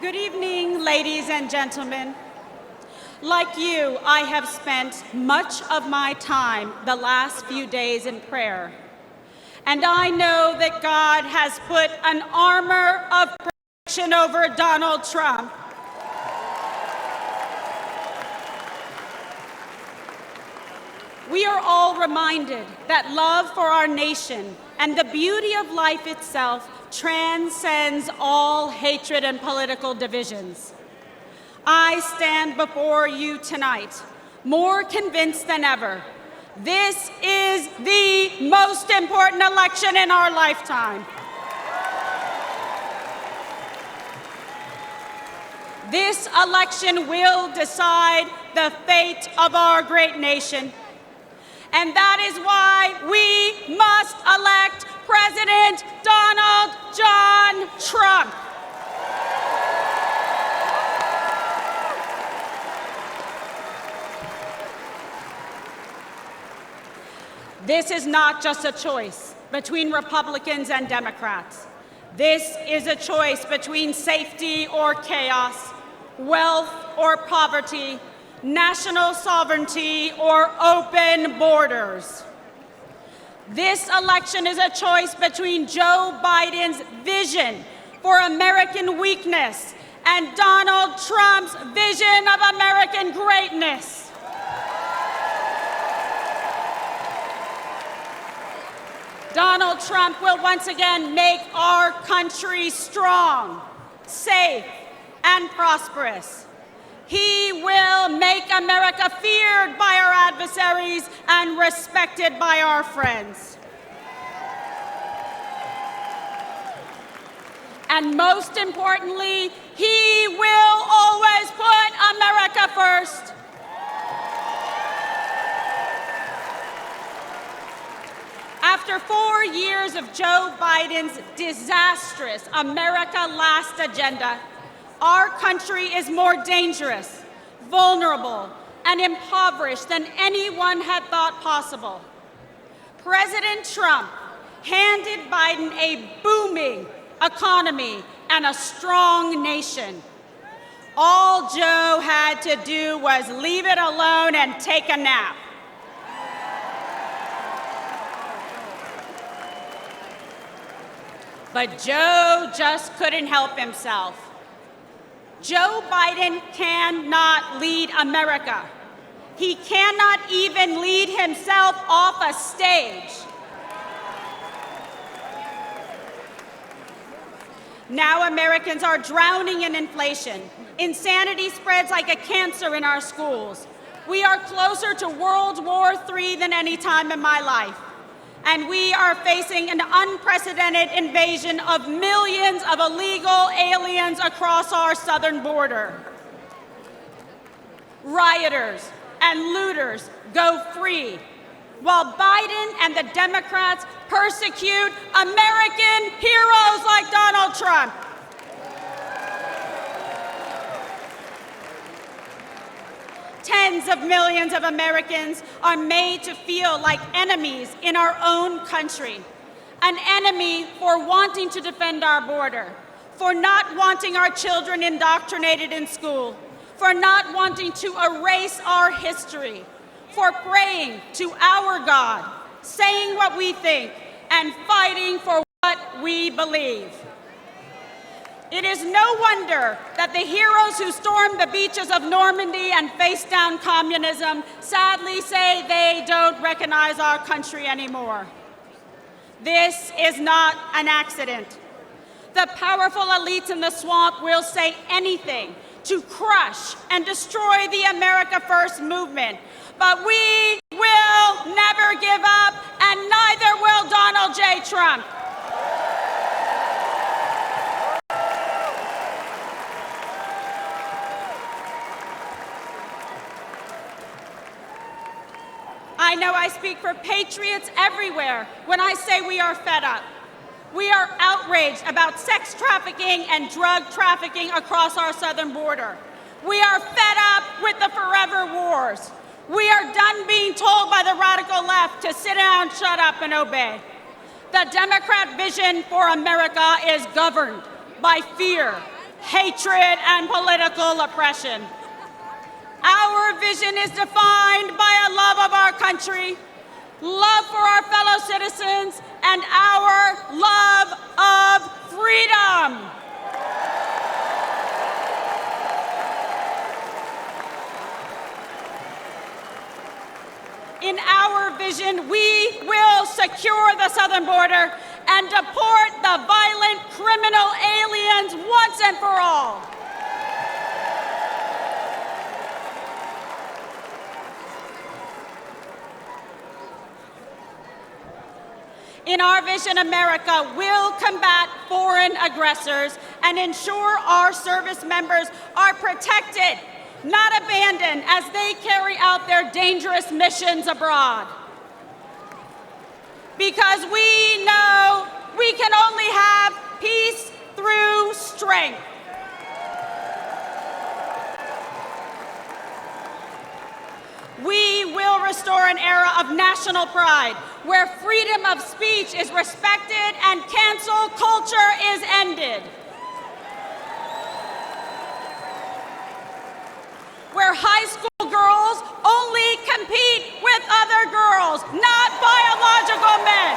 Good evening, ladies and gentlemen. Like you, I have spent much of my time the last few days in prayer. And I know that God has put an armor of protection over Donald Trump. We are all reminded that love for our nation and the beauty of life itself transcends all hatred and political divisions. I stand before you tonight more convinced than ever. This is the most important election in our lifetime. This election will decide the fate of our great nation. And that is why we must elect President Donald John Trump. This is not just a choice between Republicans and Democrats. This is a choice between safety or chaos, wealth or poverty, national sovereignty or open borders. This election is a choice between Joe Biden's vision for American weakness and Donald Trump's vision of American greatness. Donald Trump will once again make our country strong, safe, and prosperous. He will make America feared by our adversaries and respected by our friends. And most importantly, he will always put America first. After 4 years of Joe Biden's disastrous America Last agenda, our country is more dangerous, vulnerable, and impoverished than anyone had thought possible. President Trump handed Biden a booming economy and a strong nation. All Joe had to do was leave it alone and take a nap. But Joe just couldn't help himself. Joe Biden cannot lead America. He cannot even lead himself off a stage. Now Americans are drowning in inflation. Insanity spreads like a cancer in our schools. We are closer to World War III than any time in my life. And we are facing an unprecedented invasion of millions of illegal aliens across our southern border. Rioters and looters go free, while Biden and the Democrats persecute American heroes like Donald Trump. Tens of millions of Americans are made to feel like enemies in our own country. An enemy for wanting to defend our border, for not wanting our children indoctrinated in school, for not wanting to erase our history, for praying to our God, saying what we think, and fighting for what we believe. It is no wonder that the heroes who stormed the beaches of Normandy and faced down communism sadly say they don't recognize our country anymore. This is not an accident. The powerful elites in the swamp will say anything to crush and destroy the America First movement. But we will never give up, and neither will Donald J. Trump. I know I speak for patriots everywhere when I say we are fed up. We are outraged about sex trafficking and drug trafficking across our southern border. We are fed up with the forever wars. We are done being told by the radical left to sit down, shut up, and obey. The Democrat vision for America is governed by fear, hatred, and political oppression. Our vision is defined by a love of our country, love for our fellow citizens, and our love of freedom. In our vision, we will secure the southern border and deport the violent criminal aliens once and for all. In our vision, America will combat foreign aggressors and ensure our service members are protected, not abandoned, as they carry out their dangerous missions abroad. Because we know we can only have peace through strength. We will restore an era of national pride, where freedom of speech is respected and cancel culture is ended. Where high school girls only compete with other girls, not biological men.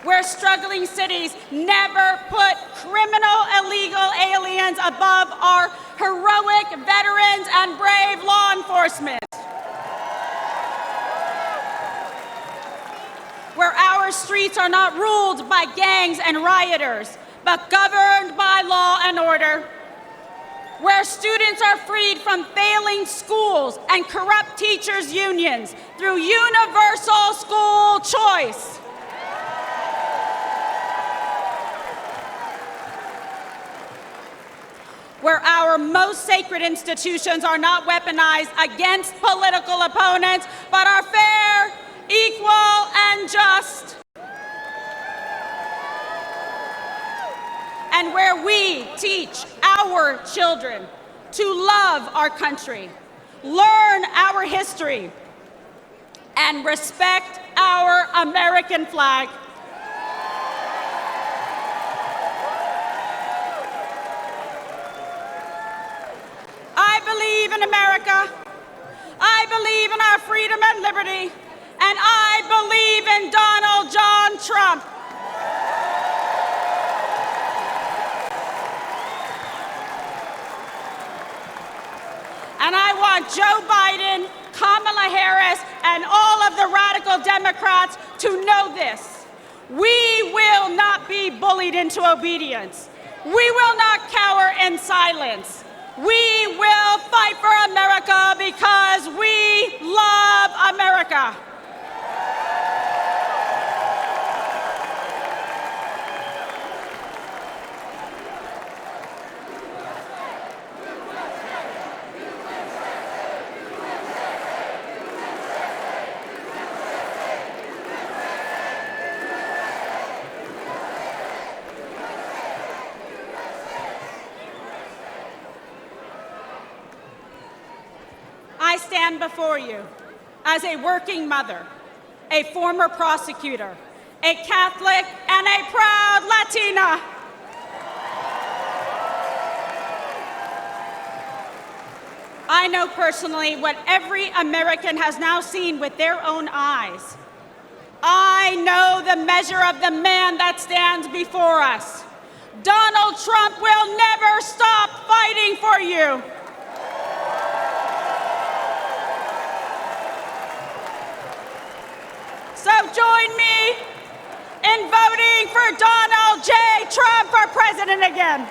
Where struggling cities never put criminal illegal aliens above our heroic veterans and brave law enforcement. Where our streets are not ruled by gangs and rioters, but governed by law and order. Where students are freed from failing schools and corrupt teachers' unions through universal school choice. Where our most sacred institutions are not weaponized against political opponents, but are fair, equal, and just. And where we teach our children to love our country, learn our history, and respect our American flag. I believe in America. I believe in our freedom and liberty. And I believe in Donald John Trump. And I want Joe Biden, Kamala Harris, and all of the radical Democrats to know this. We will not be bullied into obedience. We will not cower in silence. We will fight for America because we love America. I stand before you as a working mother, a former prosecutor, a Catholic, and a proud Latina. I know personally what every American has now seen with their own eyes. I know the measure of the man that stands before us. Donald Trump will never stop fighting for you. So join me in voting for Donald J. Trump for president again.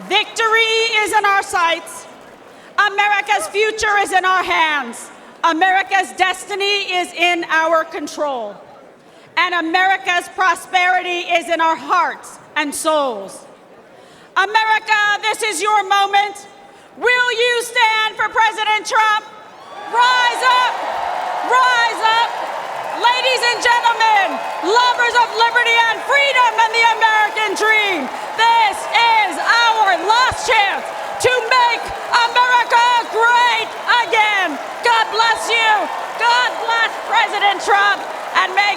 Victory is in our sights. America's future is in our hands. America's destiny is in our control. And America's prosperity is in our hearts and souls. America, this is your moment. Will you stand for President Trump? Rise up! Rise up! Ladies and gentlemen, lovers of liberty and freedom and the American dream, President Trump, and may